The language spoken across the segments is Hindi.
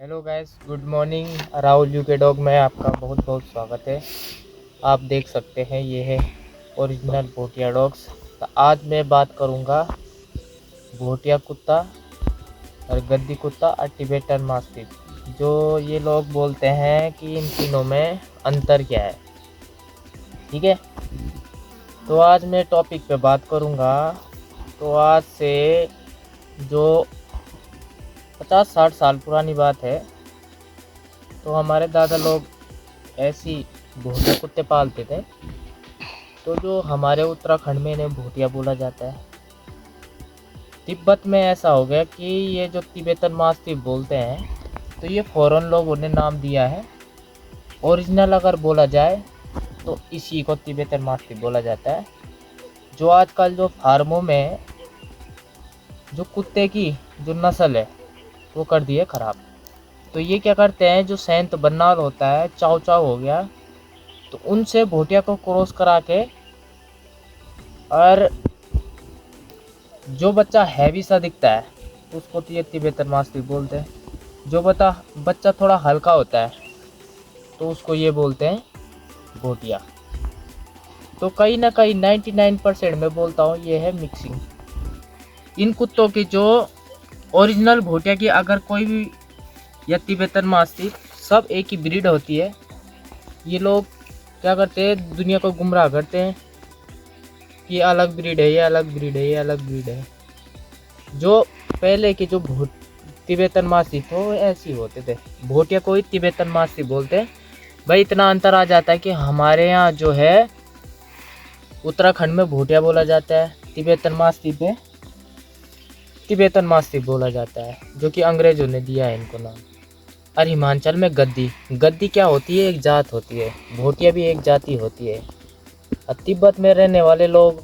Hello guys, good morning. Rahul UK dog में आपका बहुत बहुत स्वागत है। आप देख सकते हैं ये है ओरिजिनल भोटिया डॉग्स। तो आज मैं बात करूंगा भोटिया कुत्ता और गद्दी कुत्ता और टिबेटन मास्टिफ। जो ये लोग बोलते हैं कि इन तीनों में अंतर क्या है। ठीक है, तो आज मैं टॉपिक पे बात करूंगा। तो आज से जो 50-60 साल पुरानी बात है, तो हमारे दादा लोग ऐसी भोटिया कुत्ते पालते थे। तो जो हमारे उत्तराखंड में इन्हें भोटिया बोला जाता है। तिब्बत में ऐसा हो गया कि ये जो तिब्बतन मास्टिफ बोलते हैं, तो ये फॉरेन लोगों ने नाम दिया है। ओरिजिनल अगर बोला जाए तो इसी को तिब्बतन मास्टिफ बोला जाता है। जो आजकल जो फार्मों में जो कुत्ते की जो नस्ल है वो कर दी है ख़राब। तो ये क्या करते हैं, जो सेंत बन्नाल होता है, चाव चाव हो गया, तो उनसे भोटिया को क्रॉस करा के, और जो बच्चा हैवी सा दिखता है उसको तो ये तिब्बतन मास्टिफ बोलते हैं। जो बच्चा थोड़ा हल्का होता है तो उसको ये बोलते हैं भोटिया। तो कहीं ना कहीं 99% में बोलता हूँ ये है मिक्सिंग। इन कुत्तों की जो ओरिजिनल भोटिया की अगर कोई भी या तिब्बतन मास्टिफ सब एक ही ब्रीड होती है। ये लोग क्या करते हैं, दुनिया को गुमराह करते हैं कि अलग ब्रीड है, ये अलग ब्रीड है, ये अलग ब्रीड है। जो पहले के जो तिब्बतन मास्टिफ हो ऐसे होते थे। भोटिया को ही तिब्बतन मास्टिफ बोलते हैं। भाई इतना अंतर आ जाता है कि हमारे यहाँ जो है उत्तराखंड में भोटिया बोला जाता है, तिब्बतन मास्टिफ में तिब्बतन मास्टिफ बोला जाता है, जो कि अंग्रेजों ने दिया है इनको नाम। और हिमाचल में गद्दी गद्दी क्या होती है, एक जात होती है। भोटिया भी एक जाति होती है। और तिब्बत में रहने वाले लोग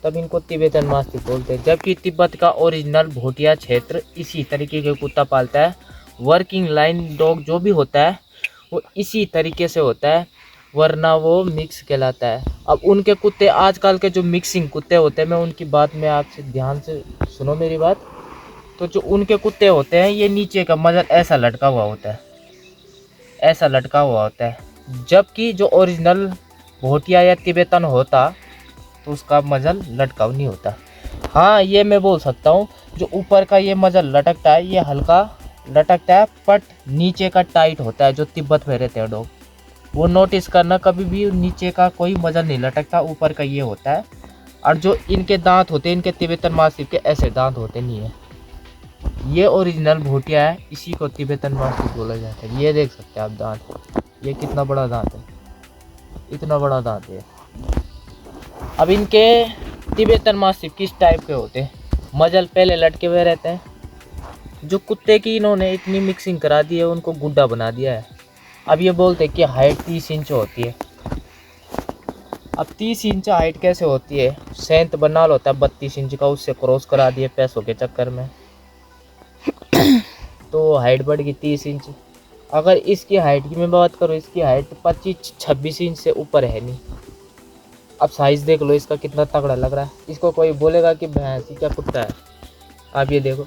तब इनको तिब्बतन मास्टिफ बोलते हैं। जबकि तिब्बत का ओरिजिनल भोटिया क्षेत्र इसी तरीके के कुत्ता पालता है। वर्किंग लाइन डॉग जो भी होता है वो इसी तरीके से होता है, वरना वो मिक्स कहलाता है। अब उनके कुत्ते आजकल के जो मिक्सिंग कुत्ते होते हैं, मैं उनकी बात में आपसे ध्यान से सुनो मेरी बात। तो जो उनके कुत्ते होते हैं, ये नीचे का मजल ऐसा लटका हुआ होता है, ऐसा लटका हुआ होता है। जबकि जो ओरिजिनल भोटिया या तिब्बतन होता तो उसका मजल लटका नहीं होता। हाँ, ये मैं बोल सकता हूँ, जो ऊपर का ये मजल लटकता है ये हल्का लटकता है, बट नीचे का टाइट होता है। जो तिब्बत में रहते हैं डॉग, वो नोटिस करना, कभी भी नीचे का कोई मजल नहीं लटकता, ऊपर का ये होता है। और जो इनके दांत होते हैं, इनके तिब्बतन मास्टिफ के ऐसे दांत होते नहीं है। ये ओरिजिनल भोटिया है, इसी को तिब्बतन मास्टिफ बोला जाता है। ये देख सकते हैं आप दांत, ये कितना बड़ा दांत है, इतना बड़ा दांत है। अब इनके तिब्बतन मास्टिफ किस टाइप के होते हैं, मजल पहले लटके हुए रहते हैं। जो कुत्ते की इन्होंने इतनी मिक्सिंग करा दी है, उनको गुड्डा बना दिया है। अब ये बोलते हैं कि हाइट 30 इंच होती है। अब 30 इंच हाइट कैसे होती है, सेंत बन्नाल होता है 32 इंच का, उससे क्रॉस करा दिए पैसों के चक्कर में, तो हाइट बढ़ गई 30 इंच। अगर इसकी हाइट की मैं बात करूँ, इसकी हाइट 25-26 इंच से ऊपर है नहीं। अब साइज़ देख लो इसका कितना तगड़ा लग रहा है। इसको कोई बोलेगा कि भैंस क्या कुत्ता है। आप ये देखो,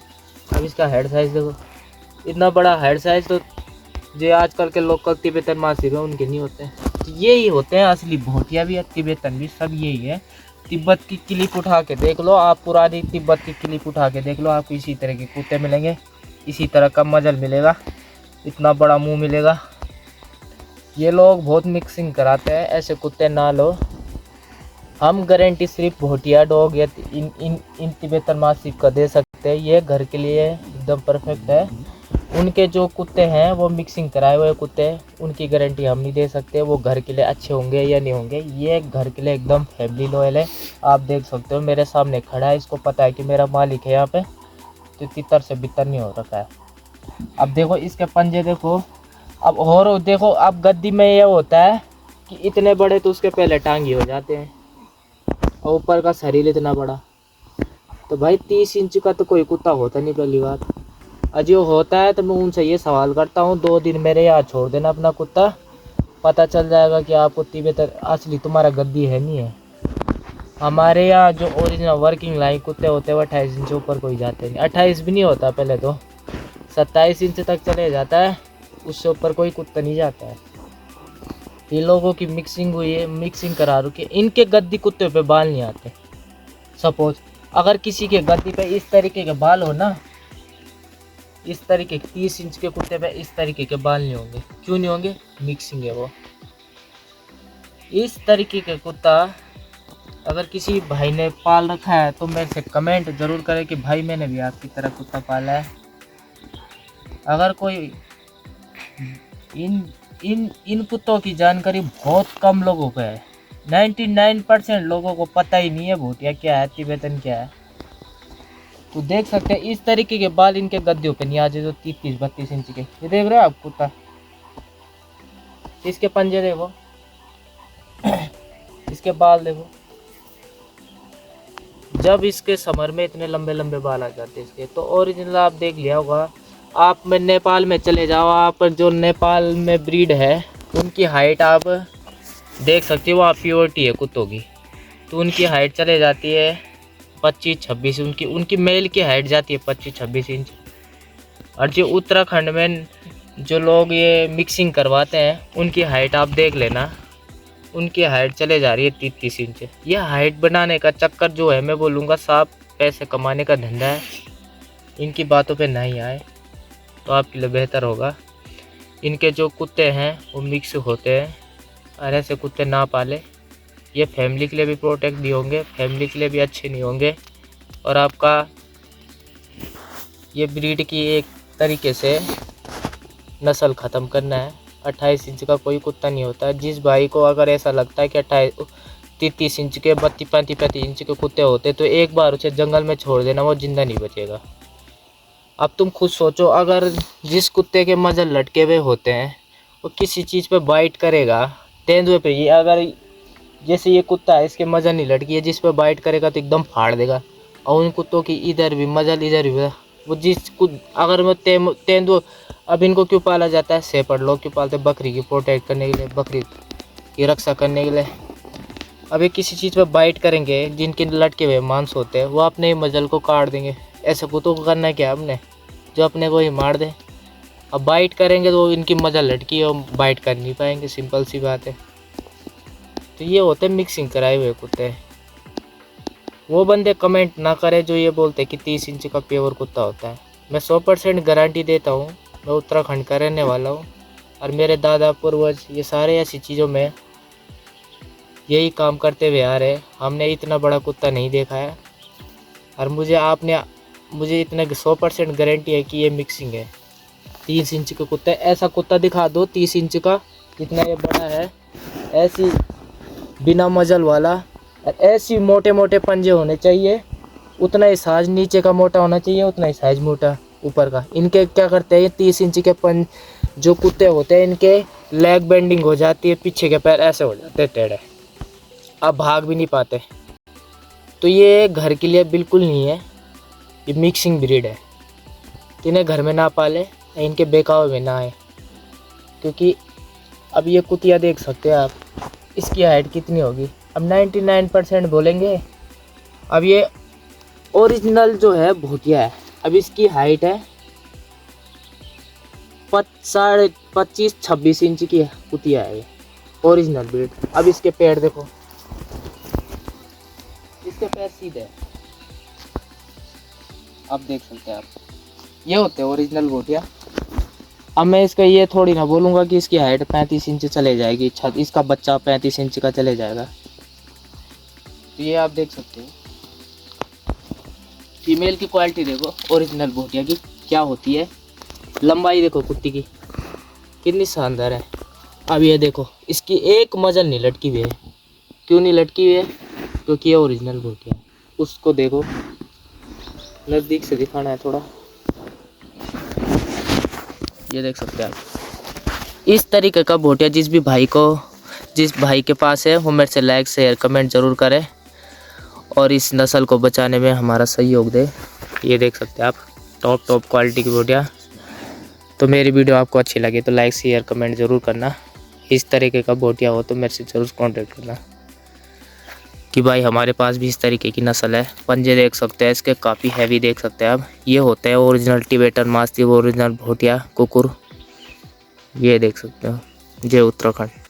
अब इसका हेड साइज़ देखो, इतना बड़ा हेड साइज़ तो जो आजकल के लोकल तिब्बतन मास्टिफ है उनके नहीं होते हैं। तो यही होते हैं असली भोटिया भी, तिब्बतन भी, सब यही है। तिब्बत की क्लिप उठा के देख लो आप, पुरानी तिब्बत की क्लिप उठा के देख लो, आपको इसी तरह के कुत्ते मिलेंगे, इसी तरह का मजल मिलेगा, इतना बड़ा मुंह मिलेगा। ये लोग बहुत मिक्सिंग कराते हैं, ऐसे कुत्ते ना लो। हम गारंटी सिर्फ भोटिया डॉग या इन तिब्बतन मास्टिफ का दे सकते हैं। ये घर के लिए एकदम परफेक्ट है। उनके जो कुत्ते हैं वो मिक्सिंग कराए हुए कुत्ते हैं, उनकी गारंटी हम नहीं दे सकते वो घर के लिए अच्छे होंगे या नहीं होंगे। ये घर के लिए एकदम फैमिली लॉयल है। आप देख सकते हो मेरे सामने खड़ा है, इसको पता है कि मेरा मालिक है यहाँ पे, तो तितर से बितर नहीं हो रखा है। अब देखो इसके पंजे देखो। अब और देखो, अब गद्दी में ये होता है कि इतने बड़े तो उसके पहले टांगी हो जाते हैं, और ऊपर का शरीर इतना बड़ा। तो भाई 30 इंच का तो कोई कुत्ता होता नहीं पहली बात। अजय होता है तो मैं उनसे ये सवाल करता हूँ, 2 दिन मेरे यहाँ छोड़ देना अपना कुत्ता, पता चल जाएगा कि आपको तिब्बतन असली तुम्हारा गद्दी है नहीं है। हमारे यहाँ जो ओरिजिनल वर्किंग लाइन कुत्ते होते हैं वो 28 इंच ऊपर कोई जाते नहीं, 28 भी नहीं होता पहले तो, 27 इंच तक चले जाता है, उससे ऊपर कोई कुत्ता नहीं जाता है। ये लोगों की मिक्सिंग हुई है, मिक्सिंग करा रखी है। इनके गद्दी कुत्ते पे बाल नहीं आते। सपोज अगर किसी के गद्दी पे इस तरीके के बाल हो ना, इस तरीके के 30 इंच के कुत्ते पे इस तरीके के बाल नहीं होंगे। क्यों नहीं होंगे? मिक्सिंग है वो। इस तरीके के कुत्ता अगर किसी भाई ने पाल रखा है तो मेरे से कमेंट ज़रूर करें कि भाई मैंने भी आपकी तरह कुत्ता पाला है। अगर कोई इन इन इन कुत्तों की जानकारी बहुत कम लोगों को है। 99% लोगों को पता ही नहीं है भूतिया क्या है, तिब्बतन क्या है। तो देख सकते हैं इस तरीके के बाल इनके गद्दों पे नहीं आ जाए, जो 30-32 इंच के। ये देख रहे हो आप कुत्ता, इसके पंजे देखो, इसके बाल देखो। जब इसके समर में इतने लंबे लंबे बाल आ जाते हैं इसके, तो ओरिजिनल आप देख लिया होगा। आप में नेपाल में चले जाओ, आप जो नेपाल में ब्रीड है उनकी हाइट आप देख सकते हो, वहाँ प्योरिटी है कुत्तों की। तो उनकी हाइट चले जाती है 25-26, उनकी मेल की हाइट जाती है 25-26 इंच। और जो उत्तराखंड में जो लोग ये मिक्सिंग करवाते हैं उनकी हाइट आप देख लेना, उनकी हाइट चले जा रही है 30 इंच। ये हाइट बनाने का चक्कर जो है, मैं बोलूँगा साफ पैसे कमाने का धंधा है। इनकी बातों पे नहीं आए तो आपके लिए बेहतर होगा। इनके जो कुत्ते हैं वो मिक्स होते हैं, और ऐसे कुत्ते ना पाले। ये फैमिली के लिए भी प्रोटेक्ट नहीं होंगे, फैमिली के लिए भी अच्छे नहीं होंगे। और आपका ये ब्रीड की एक तरीके से नस्ल ख़त्म करना है। 28 इंच का कोई कुत्ता नहीं होता। जिस भाई को अगर ऐसा लगता है कि 30 इंच के 32-35 इंच के कुत्ते होते तो एक बार उसे जंगल में छोड़ देना, वो जिंदा नहीं बचेगा। अब तुम खुद सोचो, अगर जिस कुत्ते के मजल लटके हुए होते हैं वो किसी चीज़ पे बाइट करेगा, तेंदुए पे, ये अगर जैसे ये कुत्ता है इसके मजल नहीं लटकी है, जिस पे बाइट करेगा तो एकदम फाड़ देगा। और उन कुत्तों की इधर भी मजल, इधर भी, वो अगर वो तेंदुआ, अब इनको क्यों पाला जाता है? शेपर्ड लोग क्यों पालते हैं? बकरी की प्रोटेक्ट करने के लिए, बकरी की रक्षा करने के लिए। अब ये किसी चीज़ पे बाइट करेंगे, जिनके लटके हुए मांस होते हैं वो अपने ही मजल को काट देंगे। ऐसे कुत्तों को करना है क्या हमने, जो अपने को ही मार दे? अब बाइट करेंगे तो इनकी मजल लटकी है, वो बाइट कर नहीं पाएंगे, सिंपल सी बात है। तो ये होते हैं मिक्सिंग कराए हुए कुत्ते। वो बंदे कमेंट ना करें जो ये बोलते कि 30 इंच का प्योर कुत्ता होता है। मैं 100% गारंटी देता हूँ। मैं उत्तराखंड का रहने वाला हूँ, और मेरे दादा पूर्वज ये सारे ऐसी चीज़ों में यही काम करते हुए आ रहे। हमने इतना बड़ा कुत्ता नहीं देखा है, और मुझे इतना 100% गारंटी है कि ये मिक्सिंग है। 30 इंच का कुत्ता, ऐसा कुत्ता दिखा दो 30 इंच का, कितना ये बड़ा है, ऐसी बिना मजल वाला, और ऐसी मोटे मोटे पंजे होने चाहिए। उतना ही साइज नीचे का मोटा होना चाहिए, उतना ही साइज मोटा ऊपर का। इनके क्या करते हैं, ये 30 इंच के जो कुत्ते होते हैं, इनके लेग बेंडिंग हो जाती है, पीछे के पैर ऐसे हो जाते हैं टेढ़े, अब भाग भी नहीं पाते। तो ये घर के लिए बिल्कुल नहीं है, ये मिक्सिंग ब्रीड है। इन्हें घर में ना पाले, इनके बेकाव में ना आए। क्योंकि अब ये कुतिया देख सकते हैं आप, इसकी हाइट कितनी होगी? अब 99% बोलेंगे। अब ये ओरिजिनल जो है भूतिया है, अब इसकी हाइट है 25-26 इंच की कुतिया है ये, ओरिजिनल ब्रीड। अब इसके पैर देखो, इसके पैर सीधे हैं, आप देख सकते हैं आप। ये होते हैं ओरिजिनल भूतिया। अब मैं इसका ये थोड़ी ना बोलूँगा कि इसकी हाइट 35 इंच चले जाएगी, इसका बच्चा 35 इंच का चले जाएगा। तो ये आप देख सकते हो, फीमेल की क्वालिटी देखो ओरिजिनल भूतिया की क्या होती है। लंबाई देखो कुत्ती की कितनी शानदार है। अब ये देखो, इसकी एक मजल नहीं लटकी हुई है। क्यों नहीं लटकी हुई है? क्योंकि ये ओरिजिनल भूतिया है। उसको देखो, नज़दीक से दिखाना है थोड़ा, ये देख सकते हैं आप। इस तरीके का भूतिया जिस भाई के पास है वो मेरे से लाइक शेयर कमेंट ज़रूर करें, और इस नस्ल को बचाने में हमारा सहयोग दे। ये देख सकते हैं आप, टॉप क्वालिटी की भूतिया। तो मेरी वीडियो आपको अच्छी लगी तो लाइक शेयर कमेंट ज़रूर करना। इस तरीके का भूतिया हो तो मेरे से ज़रूर कांटेक्ट करना। कि भाई हमारे पास भी इस तरीके की नस्ल है। पंजे देख सकते हैं इसके, काफ़ी हैवी देख सकते हैं आप। ये होते हैं original Tibetan mastiff, original Bhotia कुकुर। ये देख सकते हो, ये उत्तराखंड।